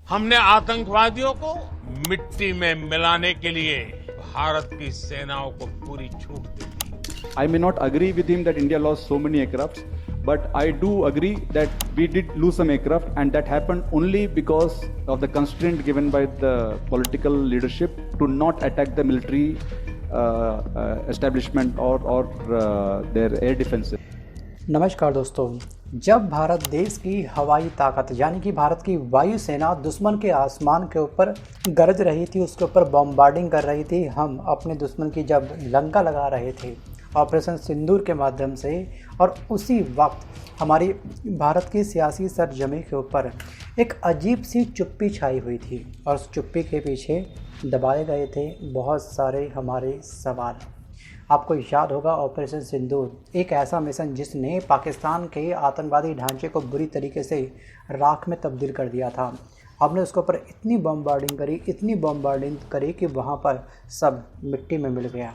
हमने आतंकवादियों को मिट्टी में मिलाने के लिए भारत की सेनाओं को पूरी छूट दी थी। I may not agree with him that India lost so many aircrafts, but I do agree that we did lose some aircraft, and that happened only because of the constraint given by the political leadership to not attack the military establishment or their air defenses. नमस्कार दोस्तों, जब भारत देश की हवाई ताकत यानी कि भारत की वायुसेना दुश्मन के आसमान के ऊपर गरज रही थी, उसके ऊपर बॉम्बार्डिंग कर रही थी, हम अपने दुश्मन की जब लंका लगा रहे थे ऑपरेशन सिंदूर के माध्यम से, और उसी वक्त हमारी भारत की सियासी सरजमी के ऊपर एक अजीब सी चुप्पी छाई हुई थी और उस चुप्पी के पीछे दबाए गए थे बहुत सारे हमारे सवाल। आपको याद होगा ऑपरेशन सिंदूर एक ऐसा मिशन जिसने पाकिस्तान के आतंकवादी ढांचे को बुरी तरीके से राख में तब्दील कर दिया था। हमने उसके ऊपर इतनी बॉम्बार्डिंग करी कि वहाँ पर सब मिट्टी में मिल गया।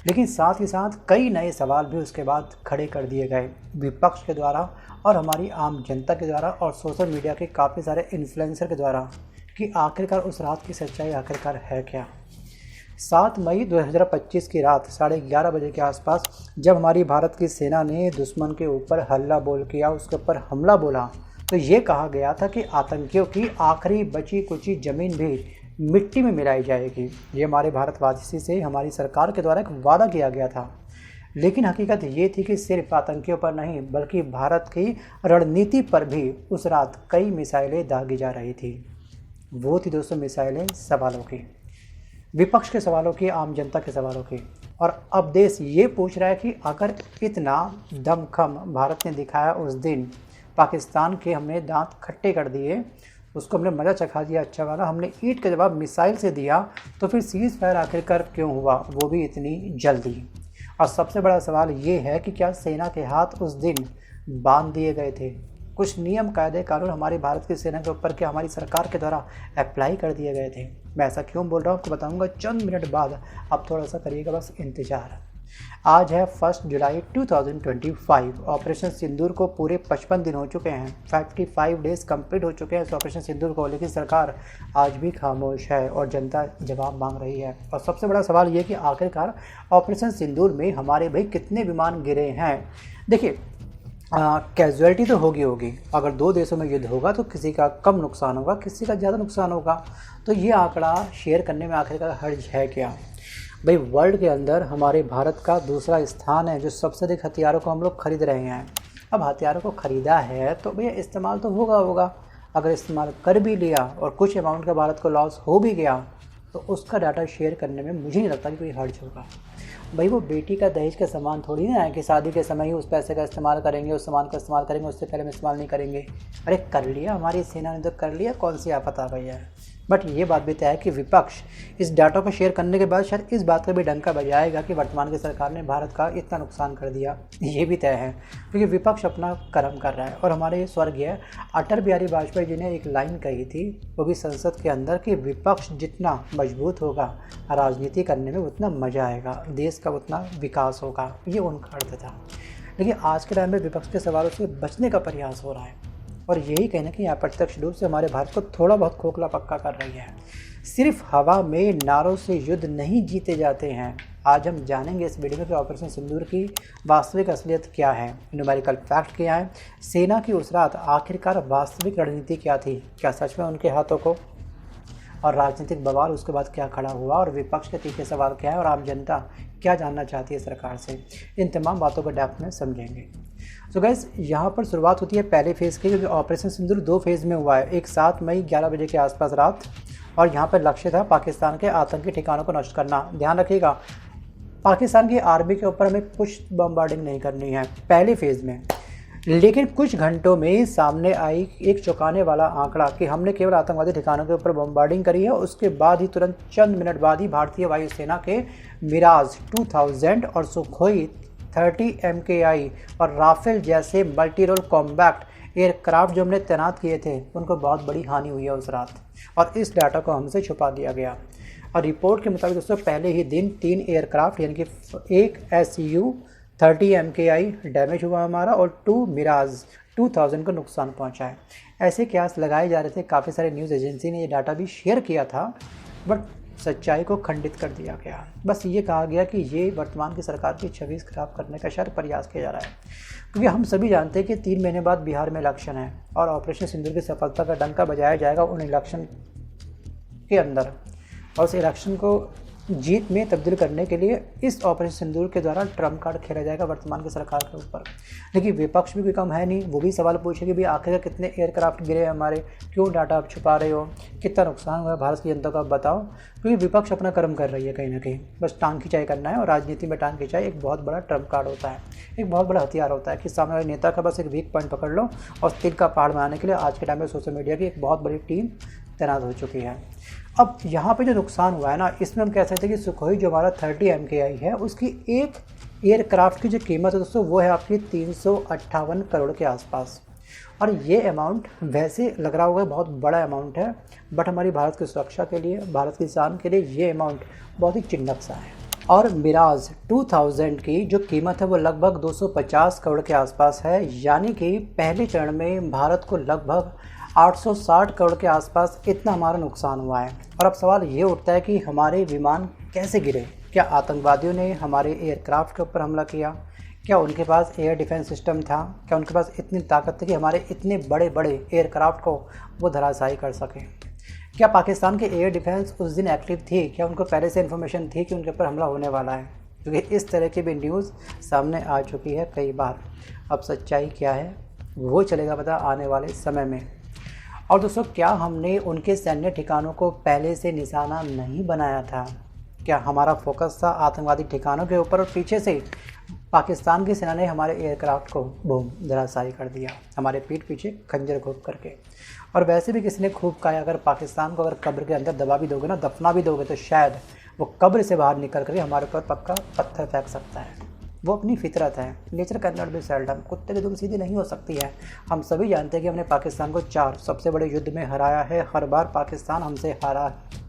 लेकिन साथ ही साथ कई नए सवाल भी उसके बाद खड़े कर दिए गए विपक्ष के द्वारा और हमारी आम जनता के द्वारा और सोशल मीडिया के काफ़ी सारे इन्फ्लुएंसर के द्वारा कि आखिरकार उस रात की सच्चाई आखिरकार है क्या। 7 मई 2025 की रात 11:30 बजे के आसपास जब हमारी भारत की सेना ने दुश्मन के ऊपर हल्ला बोल किया, उसके ऊपर हमला बोला, तो ये कहा गया था कि आतंकियों की आखिरी बची कुची ज़मीन भी मिट्टी में मिलाई जाएगी। ये हमारे भारतवासी से हमारी सरकार के द्वारा एक वादा किया गया था। लेकिन हकीकत ये थी कि सिर्फ आतंकियों पर नहीं बल्कि भारत की रणनीति पर भी उस रात कई मिसाइलें दागी जा रही थी। वो थी दोस्तों मिसाइलें सवालों की, विपक्ष के सवालों की, आम जनता के सवालों की। और अब देश ये पूछ रहा है कि अगर इतना दमखम भारत ने दिखाया उस दिन, पाकिस्तान के हमने दांत खट्टे कर दिए, उसको हमने मज़ा चखा दिया अच्छा वाला, हमने ईंट का जवाब मिसाइल से दिया, तो फिर सीज़ फायर आखिरकार क्यों हुआ, वो भी इतनी जल्दी। और सबसे बड़ा सवाल ये है कि क्या सेना के हाथ उस दिन बांध दिए गए थे, कुछ नियम कायदे कानून हमारी भारत की सेना के ऊपर क्या हमारी सरकार के द्वारा अप्लाई कर दिए गए थे। मैं ऐसा क्यों बोल रहा हूँ आपको बताऊँगा चंद मिनट बाद, आप थोड़ा सा करिएगा बस इंतज़ार। आज है 1 जुलाई 2025। ऑपरेशन सिंदूर को पूरे 55 दिन हो चुके हैं, 55 डेज़ कंप्लीट हो चुके हैं इस ऑपरेशन सिंदूर को, लेकिन सरकार आज भी खामोश है और जनता जवाब मांग रही है। और सबसे बड़ा सवाल ये कि आखिरकार ऑपरेशन सिंदूर में हमारे भाई कितने विमान गिरे हैं। देखिए कैजुअलिटी तो होगी, अगर दो देशों में युद्ध होगा तो किसी का कम नुकसान होगा, किसी का ज़्यादा नुकसान होगा, तो ये आंकड़ा शेयर करने में आखिरकार हर्ज है क्या। भाई वर्ल्ड के अंदर हमारे भारत का दूसरा स्थान है जो सबसे अधिक हथियारों को हम लोग खरीद रहे हैं। अब हथियारों को ख़रीदा है तो भैया इस्तेमाल तो होगा, अगर इस्तेमाल कर भी लिया और कुछ अमाउंट का भारत को लॉस हो भी गया तो उसका डाटा शेयर करने में मुझे नहीं लगता कि कोई हर्ज होगा। भाई वो बेटी का दहेज का सामान थोड़ी ना है कि शादी के समय ही उस पैसे का इस्तेमाल करेंगे, उस सामान का इस्तेमाल करेंगे, उससे पहले में इस्तेमाल नहीं करेंगे। अरे कर लिया, हमारी सेना ने तो कर लिया, कौन सी आफत आ गई है। बट ये बात भी तय है कि विपक्ष इस डाटा को शेयर करने के बाद शायद इस बात का भी डंका बजाएगा कि वर्तमान की सरकार ने भारत का इतना नुकसान कर दिया। ये भी तय है क्योंकि विपक्ष अपना कर्म कर रहा है। और हमारे स्वर्गीय अटल बिहारी वाजपेयी जी ने एक लाइन कही थी, वो भी संसद के अंदर, कि विपक्ष जितना मजबूत होगा राजनीति करने में उतना मज़ा आएगा, देश का उतना विकास होगा। ये उनका अर्थ था। लेकिन आज के टाइम में विपक्ष के सवालों से बचने का प्रयास हो रहा है और यही कहीं ना कहीं अप्रत्यक्ष रूप से हमारे भारत को थोड़ा बहुत खोखला पक्का कर रही है। सिर्फ हवा में नारों से युद्ध नहीं जीते जाते हैं। आज हम जानेंगे इस वीडियो में कि ऑपरेशन सिंदूर की वास्तविक असलियत क्या है, न्यूमेरिकल फैक्ट क्या है, सेना की उस रात आखिरकार वास्तविक रणनीति क्या थी, क्या सच में उनके हाथों को, और राजनीतिक बवाल उसके बाद क्या खड़ा हुआ, और विपक्ष के तीखे सवाल क्या है, और आम जनता क्या जानना चाहती है सरकार से। इन तमाम बातों को डेप्थ में समझेंगे। तो गाइस यहाँ पर शुरुआत होती है पहले फेज़ की, क्योंकि ऑपरेशन सिंदूर 2 फेज़ में हुआ है। एक 7 मई 11 बजे के आसपास रात, और यहाँ पर लक्ष्य था पाकिस्तान के आतंकी ठिकानों को नष्ट करना। ध्यान रखिएगा पाकिस्तान की आर्मी के ऊपर हमें कुछ बम्बार्डिंग नहीं करनी है पहले फेज़ में। लेकिन कुछ घंटों में सामने आई एक चौंकाने वाला आंकड़ा कि हमने केवल आतंकवादी ठिकानों के ऊपर बम्बार्डिंग करी है। उसके बाद ही तुरंत चंद मिनट बाद ही भारतीय वायुसेना के मिराज 2000 और सुखोई 30 MKI और राफेल जैसे मल्टी रोल कॉम्बैक्ट एयरक्राफ्ट जो हमने तैनात किए थे उनको बहुत बड़ी हानि हुई है उस रात, और इस डाटा को हमसे छुपा दिया गया। और रिपोर्ट के मुताबिक दोस्तों पहले ही दिन 3 एयरक्राफ्ट यानी कि एक SU 30 MKI डैमेज हुआ हमारा और 2 मिराज 2000 को नुकसान पहुंचा है। ऐसे कयास लगाए जा रहे थे, काफ़ी सारे न्यूज़ एजेंसी ने ये डाटा भी शेयर किया था, बट सच्चाई को खंडित कर दिया गया। बस ये कहा गया कि ये वर्तमान की सरकार की छवि खराब करने का शायद प्रयास किया जा रहा है, क्योंकि हम सभी जानते हैं कि 3 महीने बाद बिहार में इलेक्शन है और ऑपरेशन सिंदूर की सफलता का डंका बजाया जाएगा उन इलेक्शन के अंदर, और उस इलेक्शन को जीत में तब्दील करने के लिए इस ऑपरेशन सिंदूर के द्वारा ट्रम्प कार्ड खेला जाएगा वर्तमान की सरकार के ऊपर। लेकिन विपक्ष भी कोई कम है नहीं, वो भी सवाल पूछे कि भाई आखिर कितने एयरक्राफ्ट गिरे हमारे, क्यों डाटा आप छुपा रहे हो, कितना नुकसान हुआ है भारत की जनता को आप बताओ। क्योंकि विपक्ष अपना कर्म कर रही है कहीं ना कहीं, बस टांग खिंचाई करना है, और राजनीति में टांग खिंचाई एक बहुत बड़ा ट्रम्प कार्ड होता है, एक बहुत बड़ा हथियार होता है कि सामने वाले नेता का बस एक वीक पॉइंट पकड़ लो और तिल का पहाड़ बनाने के लिए आज के टाइम में सोशल मीडिया की एक बहुत बड़ी टीम तैनात हो चुकी है। अब यहाँ पे जो नुकसान हुआ है ना, इसमें हम कह सकते हैं कि सुखोई जो हमारा 30 MKI है उसकी एक एयरक्राफ्ट की जो कीमत है दोस्तों वो है आपकी 358 करोड़ के आसपास। और ये अमाउंट वैसे लग रहा होगा बहुत बड़ा अमाउंट है, बट हमारी भारत की सुरक्षा के लिए, भारत की शान के लिए ये अमाउंट बहुत ही चिन्नक सा है। और मिराज 2000 की जो कीमत है वो लगभग 250 करोड़ के आसपास है, यानी कि पहले चरण में भारत को लगभग 860 करोड़ के आसपास इतना हमारा नुकसान हुआ है। और अब सवाल ये उठता है कि हमारे विमान कैसे गिरे? क्या आतंकवादियों ने हमारे एयरक्राफ्ट के ऊपर हमला किया? क्या उनके पास एयर डिफेंस सिस्टम था? क्या उनके पास इतनी ताकत थी कि हमारे इतने बड़े बड़े एयरक्राफ्ट को वो धराशायी कर सकें? क्या पाकिस्तान के एयर डिफेंस उस दिन एक्टिव थी? क्या उनको पहले से इन्फॉर्मेशन थी कि उनके ऊपर हमला होने वाला है? क्योंकि इस तरह की भी न्यूज़ सामने आ चुकी है कई बार। अब सच्चाई क्या है वो चलेगा पता आने वाले समय में। और दोस्तों, क्या हमने उनके सैन्य ठिकानों को पहले से निशाना नहीं बनाया था? क्या हमारा फोकस था आतंकवादी ठिकानों के ऊपर और पीछे से पाकिस्तान की सेना ने हमारे एयरक्राफ्ट को बूम धराशायी कर दिया, हमारे पीठ पीछे खंजर घोंप करके। और वैसे भी किसी ने खूब कहा, अगर पाकिस्तान को अगर कब्र के अंदर दबा भी दोगे ना, दफना भी दोगे, तो शायद वो कब्र से बाहर निकल कर हमारे ऊपर पक्का पत्थर फेंक सकता है। वो अपनी फितरत है, nature can not be seldom, कुत्ते की दुम सीधी नहीं हो सकती है। हम सभी जानते हैं कि हमने पाकिस्तान को 4 सबसे बड़े युद्ध में हराया है, हर बार पाकिस्तान हमसे हारा है।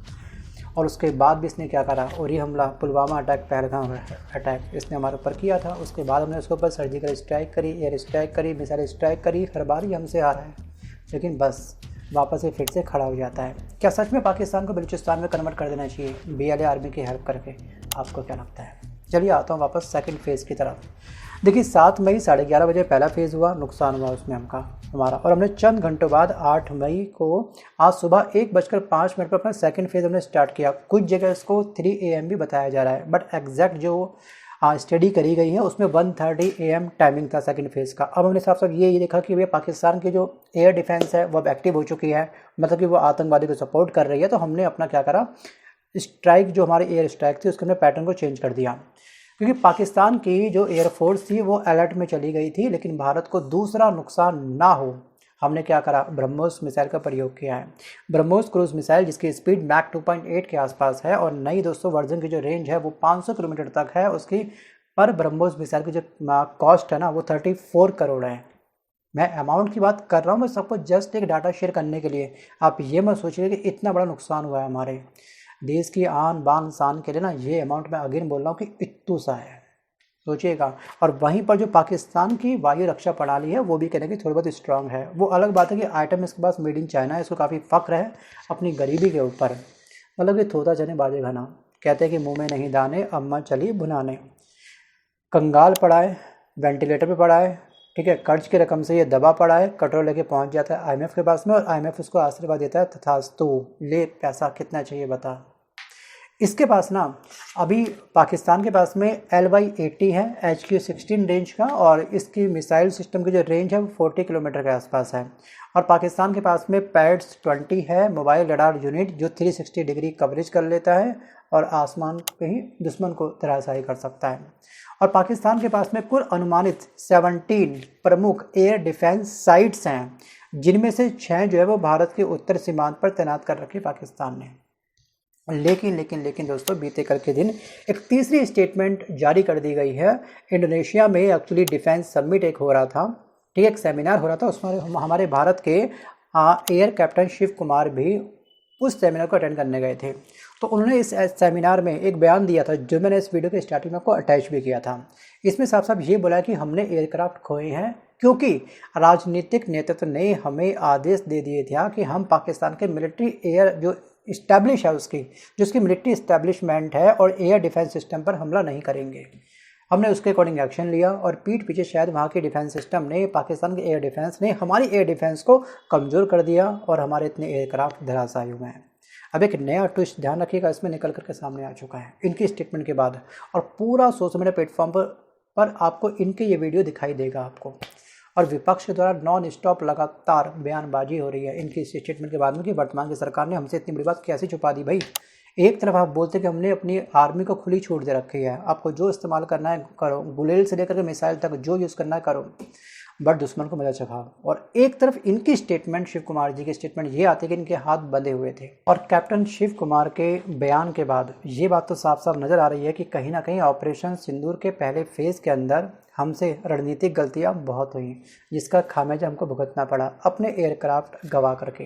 और उसके बाद भी इसने क्या करा, उरी हमला, पुलवामा अटैक, पहलगाम अटैक इसने हमारे ऊपर किया था। उसके बाद हमने उसके ऊपर सर्जिकल स्ट्राइक करी, एयर स्ट्राइक करी, मिसाइल स्ट्राइक करी, हर बार ही हमसे हारा है, लेकिन बस वापस से फिर से खड़ा हो जाता है। क्या सच में पाकिस्तान को बलूचिस्तान में कन्वर्ट कर देना चाहिए BLA आर्मी की हेल्प करके? आपको क्या लगता है? चलिए आता हूँ वापस सेकंड फेज़ की तरफ। देखिए 7 मई 11:30 बजे पहला फेज़ हुआ, नुकसान हुआ उसमें हमारा, और हमने चंद घंटों बाद 8 मई को आज सुबह 1:05 पर अपना सेकंड फेज़ हमने स्टार्ट किया। कुछ जगह इसको 3 AM भी बताया जा रहा है, बट एग्जैक्ट जो स्टडी करी गई है उसमें 1:30 AM टाइमिंग था सेकंड फेज़ का। अब हमने साफ साफ ये देखा कि भैया पाकिस्तान की जो एयर डिफेंस है वो अब एक्टिव हो चुकी है, मतलब कि वो आतंकवादी को सपोर्ट कर रही है। तो हमने अपना क्या करा, स्ट्राइक जो हमारी एयर स्ट्राइक थी उसके हमने पैटर्न को चेंज कर दिया, क्योंकि पाकिस्तान की जो एयरफोर्स थी वो अलर्ट में चली गई थी। लेकिन भारत को दूसरा नुकसान ना हो, हमने क्या करा, ब्रह्मोस मिसाइल का प्रयोग किया है। ब्रह्मोस क्रूज मिसाइल जिसकी स्पीड मैक 2.8 के आसपास है और नई दोस्तों वर्जन की जो रेंज है वो 500 किलोमीटर तक है उसकी। पर ब्रह्मोस मिसाइल की जो कॉस्ट है ना वो 34 करोड़ है। मैं अमाउंट की बात कर रहा हूँ, मैं सबको जस्ट एक डाटा शेयर करने के लिए। आप ये मत सोचिए कि इतना बड़ा नुकसान हुआ है हमारे देश की आन बान शान के लिए ना, ये अमाउंट मैं अगेन बोल रहा हूँ कि इतू सा है, सोचिएगा। और वहीं पर जो पाकिस्तान की वायु रक्षा प्रणाली है वो भी कहने की थोड़ी बहुत स्ट्रांग है। वो अलग बात है कि आइटम इसके पास मेड इन चाइना है, इसको काफ़ी फ़ख्र है अपनी गरीबी के ऊपर। मतलब कि थोड़ा चने बाजे घना, कहते हैं कि मुँह में नहीं दाने, अम्मा चली भुनाने। कंगाल पड़ा है, वेंटिलेटर पे पड़ा है, ठीक है, कर्ज की रकम से ये दबा पड़ा है, कटोरा लेके पहुंच जाता है IMF के पास में और IMF उसको आशीर्वाद देता है, तथास्तु ले पैसा कितना चाहिए बता। इसके पास ना अभी पाकिस्तान के पास में LY-80 है HQ-16 रेंज का, और इसकी मिसाइल सिस्टम की जो रेंज है वो 40 किलोमीटर के आसपास है। और पाकिस्तान के पास में पैड्स 20 है, मोबाइल रडार यूनिट जो 360 डिग्री कवरेज कर लेता है और आसमान पे ही दुश्मन को धराशायी कर सकता है। और पाकिस्तान के पास में कुल अनुमानित 17 प्रमुख एयर डिफेंस साइट्स हैं, जिनमें से 6 जो है वो भारत के उत्तर सीमांत पर तैनात कर रखी पाकिस्तान ने। लेकिन दोस्तों, बीते कल के दिन एक तीसरी स्टेटमेंट जारी कर दी गई है। इंडोनेशिया में एक्चुअली डिफेंस समिट एक हो रहा था, ठीक है, एक सेमिनार हो रहा था, उसमें हमारे भारत के एयर कैप्टन शिव कुमार भी उस सेमिनार को अटेंड करने गए थे। तो उन्होंने इस सेमिनार में एक बयान दिया था जो मैंने इस वीडियो के स्टार्टिंग में आपको अटैच भी किया था। इसमें साफ साफ ये बोला कि हमने एयरक्राफ्ट खोए हैं क्योंकि राजनीतिक नेतृत्व ने हमें आदेश दे दिए थे कि हम पाकिस्तान के मिलिट्री एयर जो इस्टेब्लिश है उसकी मिलिट्री इस्टेब्लिशमेंट है और एयर डिफेंस सिस्टम पर हमला नहीं करेंगे। हमने उसके अकॉर्डिंग एक्शन लिया और पीठ पीछे शायद वहाँ के डिफेंस सिस्टम ने, पाकिस्तान के एयर डिफेंस ने हमारी एयर डिफेंस को कमज़ोर कर दिया और हमारे इतने एयरक्राफ्ट धराशायी हुए हैं। अब एक नया ट्विस्ट ध्यान रखिएगा इसमें निकल करके सामने आ चुका है इनकी स्टेटमेंट के बाद, और पूरा सोशल मीडिया प्लेटफॉर्म पर आपको इनके ये वीडियो दिखाई देगा आपको। और विपक्ष के द्वारा नॉन स्टॉप लगातार बयानबाजी हो रही है इनकी स्टेटमेंट के बाद में कि वर्तमान की सरकार ने हमसे इतनी बड़ी बात कैसे छुपा दी। भाई एक तरफ आप बोलते कि हमने अपनी आर्मी को खुली छूट दे रखी है, आपको जो इस्तेमाल करना है करो, गुलेल से लेकर के मिसाइल तक जो यूज़ करना है करो, बट दुश्मन को मजा चखाओ। और एक तरफ इनकी स्टेटमेंट, शिव कुमार जी की स्टेटमेंट ये आती है कि इनके हाथ बंधे हुए थे। और कैप्टन शिव कुमार के बयान के बाद ये बात तो साफ साफ नज़र आ रही है कि कहीं ना कहीं ऑपरेशन सिंदूर के पहले फेज़ के अंदर हमसे रणनीतिक गलतियां बहुत हुई जिसका खामियाजा हमको भुगतना पड़ा अपने एयरक्राफ्ट गंवा करके।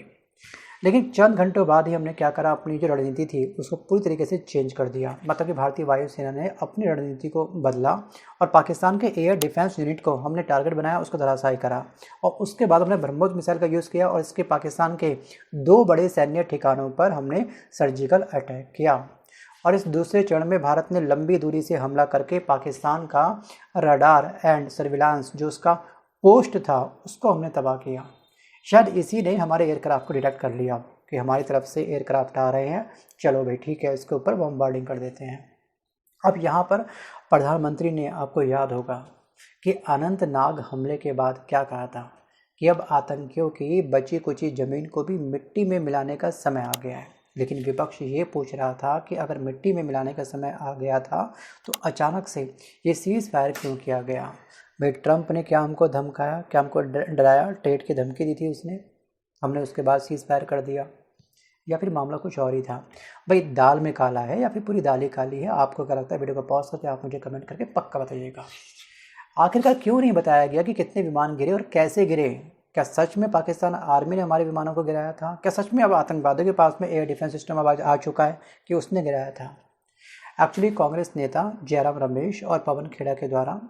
लेकिन चंद घंटों बाद ही हमने क्या करा, अपनी जो रणनीति थी उसको पूरी तरीके से चेंज कर दिया। मतलब कि भारतीय वायुसेना ने अपनी रणनीति को बदला और पाकिस्तान के एयर डिफेंस यूनिट को हमने टारगेट बनाया, उसको धराशायी करा। और उसके बाद हमने ब्रह्मोस मिसाइल का यूज़ किया और इसके पाकिस्तान के 2 बड़े सैन्य ठिकानों पर हमने सर्जिकल अटैक किया। और इस दूसरे चरण में भारत ने लंबी दूरी से हमला करके पाकिस्तान का रडार एंड सर्विलांस जो उसका पोस्ट था उसको हमने तबाह किया। शायद इसी ने हमारे एयरक्राफ्ट को डिटेक्ट कर लिया कि हमारी तरफ से एयरक्राफ्ट आ रहे हैं, चलो भाई ठीक है इसके ऊपर बॉम्बार्डिंग कर देते हैं। अब यहाँ पर प्रधानमंत्री ने, आपको याद होगा कि अनंतनाग हमले के बाद क्या कहा था कि अब आतंकियों की बची कुची ज़मीन को भी मिट्टी में मिलाने का समय आ गया है। लेकिन विपक्ष ये पूछ रहा था कि अगर मिट्टी में मिलाने का समय आ गया था तो अचानक से ये सीज़ फायर क्यों किया गया। भाई ट्रंप ने क्या हमको धमकाया, क्या हमको डराया, टेट की धमकी दी थी उसने, हमने उसके बाद सीज़ फायर कर दिया, या फिर मामला कुछ और ही था। भाई दाल में काला है या फिर पूरी दाल ही काली है, आपको क्या लगता है? वीडियो को पॉज करके आप मुझे कमेंट करके पक्का बताइएगा। आखिरकार क्यों नहीं बताया गया कि कितने विमान गिरे और कैसे गिरे? क्या सच में पाकिस्तान आर्मी ने हमारे विमानों को गिराया था? क्या सच में अब आतंकवादियों के पास में एयर डिफेंस सिस्टम अब आ चुका है कि उसने गिराया था? एक्चुअली कांग्रेस नेता जयराम रमेश और पवन खेड़ा के द्वारा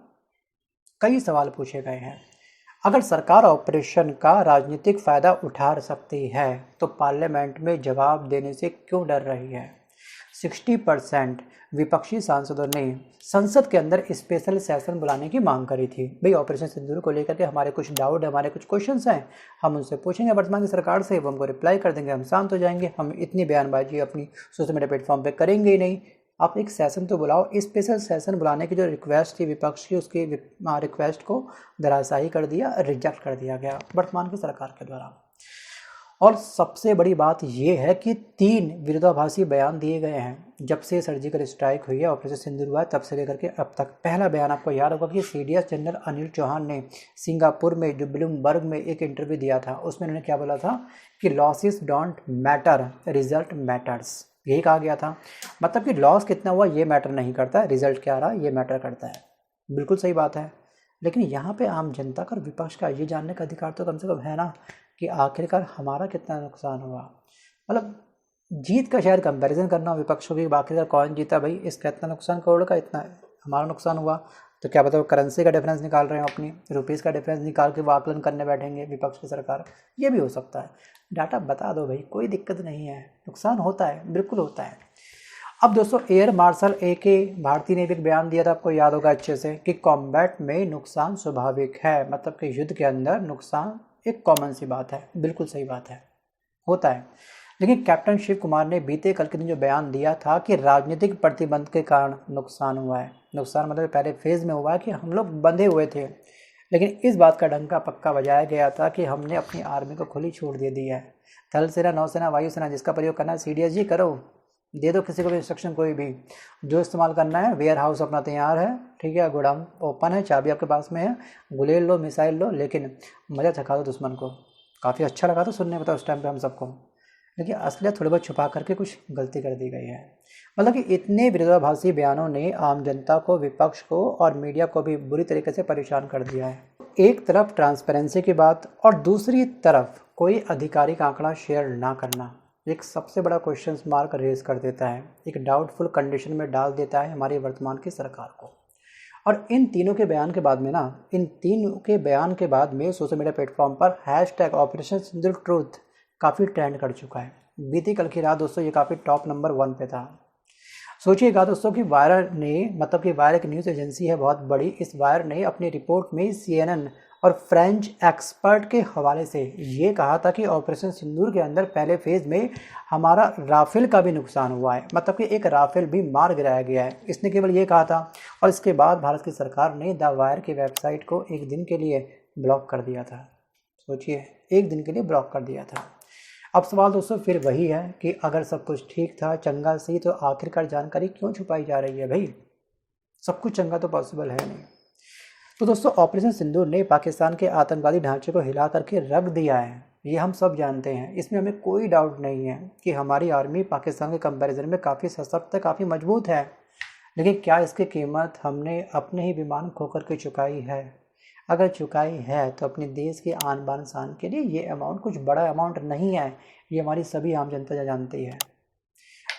कई सवाल पूछे गए हैं। अगर सरकार ऑपरेशन का राजनीतिक फ़ायदा उठा सकती है तो पार्लियामेंट में जवाब देने से क्यों डर रही है? 60% विपक्षी सांसदों ने संसद के अंदर स्पेशल सेशन बुलाने की मांग करी थी। भाई ऑपरेशन सिंदूर को लेकर के हमारे कुछ डाउट है, हमारे कुछ क्वेश्चंस हैं, हम उनसे पूछेंगे वर्तमान की सरकार से, वो हमको रिप्लाई कर देंगे, हम शांत हो जाएंगे। हम इतनी बयानबाजी अपनी सोशल मीडिया प्लेटफॉर्म पे करेंगे ही नहीं। आप एक सेशन तो बुलाओ। स्पेशल सेशन बुलाने की जो रिक्वेस्ट थी विपक्ष की, उसकी रिक्वेस्ट को धराशायी कर दिया, रिजेक्ट कर दिया गया वर्तमान की सरकार के द्वारा। और सबसे बड़ी बात यह है कि 3 विरोधाभासी बयान दिए गए हैं जब से सर्जिकल स्ट्राइक हुई है, ऑपरेशन सिंदूर हुआ है, तब से लेकर के अब तक। पहला बयान आपको याद होगा कि CDS जनरल अनिल चौहान ने सिंगापुर में जो ब्लूमबर्ग में एक इंटरव्यू दिया था, उसमें उन्होंने क्या बोला था कि losses don't matter, result matters, यही कहा गया था। मतलब कि लॉस कितना हुआ ये मैटर नहीं करता है, रिजल्ट क्या रहा ये मैटर करता है। बिल्कुल सही बात है। लेकिन यहाँ पे आम जनता का और विपक्ष का ये जानने का अधिकार तो कम से कम है ना कि आखिरकार हमारा कितना नुकसान हुआ। मतलब जीत का शायद कंपैरिजन करना विपक्ष को कि आखिरकार कौन जीता, भाई इसका इतना नुकसान करोड़ का, इतना हमारा नुकसान हुआ, तो क्या बताओ करेंसी का डिफरेंस निकाल रहे हो, अपनी रुपीज़ का डिफरेंस निकाल के वो आकलन करने बैठेंगे विपक्ष की सरकार। ये भी हो सकता है। डाटा बता दो भाई, कोई दिक्कत नहीं है, नुकसान होता है, बिल्कुल होता है। अब दोस्तों एयर मार्शल AK भारती ने भी एक बयान दिया था, आपको याद होगा अच्छे से, कि कॉम्बैट में नुकसान स्वाभाविक है। मतलब कि युद्ध के अंदर नुकसान एक कॉमन सी बात है, बिल्कुल सही बात है, होता है। लेकिन कैप्टन शिव कुमार ने बीते कल के दिन जो बयान दिया था कि राजनीतिक प्रतिबंध के कारण नुकसान हुआ है, नुकसान मतलब पहले फेज़ में हुआ है कि हम लोग बंधे हुए थे, लेकिन इस बात का डंका पक्का बजाया गया था कि हमने अपनी आर्मी को खुली छूट दे दी है। थल सेना, नौसेना, वायुसेना, जिसका प्रयोग करना है CDS जी करो, दे दो किसी को भी इंस्ट्रक्शन, कोई भी जो इस्तेमाल करना है। वेयर हाउस अपना तैयार है, ठीक है, गोडाउन ओपन है, चाबी आपके पास में है, गुलेल लो, मिसाइल लो, लेकिन मज़ा चखा दो दुश्मन को। काफ़ी अच्छा लगा था सुनने में तो उस टाइम पे हम सबको, लेकिन असलियत थोड़ी बहुत छुपा करके कुछ गलती कर दी गई है। मतलब कि इतने विरोधाभासी बयानों ने आम जनता को, विपक्ष को और मीडिया को भी बुरी तरीके से परेशान कर दिया है। एक तरफ ट्रांसपेरेंसी की बात और दूसरी तरफ कोई आधिकारिक आंकड़ा शेयर ना करना, एक सबसे बड़ा क्वेश्चन मार्क रेज कर देता है, एक डाउटफुल कंडीशन में डाल देता है हमारी वर्तमान की सरकार को। और इन तीनों के बयान के बाद में सोशल मीडिया प्लेटफॉर्म पर हैशटैग ऑपरेशन सिंदूर ट्रूथ काफ़ी ट्रेंड कर चुका है। बीती कल की रात दोस्तों ये काफ़ी टॉप नंबर 1 पे था। सोचिएगा दोस्तों कि वायर एक न्यूज़ एजेंसी है बहुत बड़ी, इस वायर ने अपनी रिपोर्ट में CNN और फ्रेंच एक्सपर्ट के हवाले से ये कहा था कि ऑपरेशन सिंदूर के अंदर पहले फेज़ में हमारा राफेल का भी नुकसान हुआ है, मतलब कि एक राफेल भी मार गिराया गया है। इसने केवल ये कहा था और इसके बाद भारत की सरकार ने द वायर की वेबसाइट को एक दिन के लिए ब्लॉक कर दिया था। सोचिए, एक दिन के लिए ब्लॉक कर दिया था। अब सवाल दोस्तों फिर वही है कि अगर सब कुछ ठीक था, चंगा सी, तो आखिरकार जानकारी क्यों छुपाई जा रही है भाई? सब कुछ चंगा तो पॉसिबल है नहीं। तो दोस्तों ऑपरेशन सिंदूर ने पाकिस्तान के आतंकवादी ढांचे को हिला करके रख दिया है, ये हम सब जानते हैं। इसमें हमें कोई डाउट नहीं है कि हमारी आर्मी पाकिस्तान के कंपैरिजन में काफ़ी सशक्त है, काफ़ी मजबूत है। लेकिन क्या इसकी कीमत हमने अपने ही विमान खोकर के चुकाई है? अगर चुकाई है तो अपने देश के आन बान शान के लिए ये अमाउंट कुछ बड़ा अमाउंट नहीं है, ये हमारी सभी आम जनता जानती है।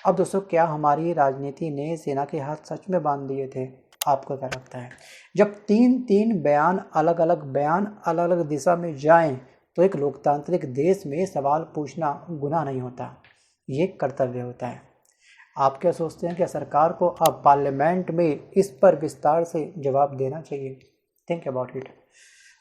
अब दोस्तों क्या हमारी राजनीति ने सेना के हाथ सच में बांध दिए थे? आपको क्या लगता है? जब तीन बयान अलग अलग दिशा में जाएं तो एक लोकतांत्रिक देश में सवाल पूछना गुनाह नहीं होता, ये कर्तव्य होता है। आप क्या सोचते हैं कि सरकार को अब पार्लियामेंट में इस पर विस्तार से जवाब देना चाहिए? Think about it.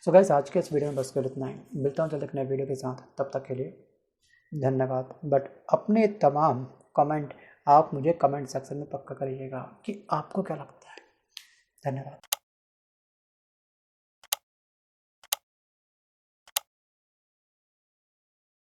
So guys, आज के इस वीडियो में बस कर इतना ही। मिलता हूँ जल्द एक नए वीडियो के साथ, तब तक के लिए धन्यवाद। बट अपने तमाम कमेंट आप मुझे कमेंट सेक्शन में पक्का करिएगा कि आपको क्या लगता है। धन्यवाद।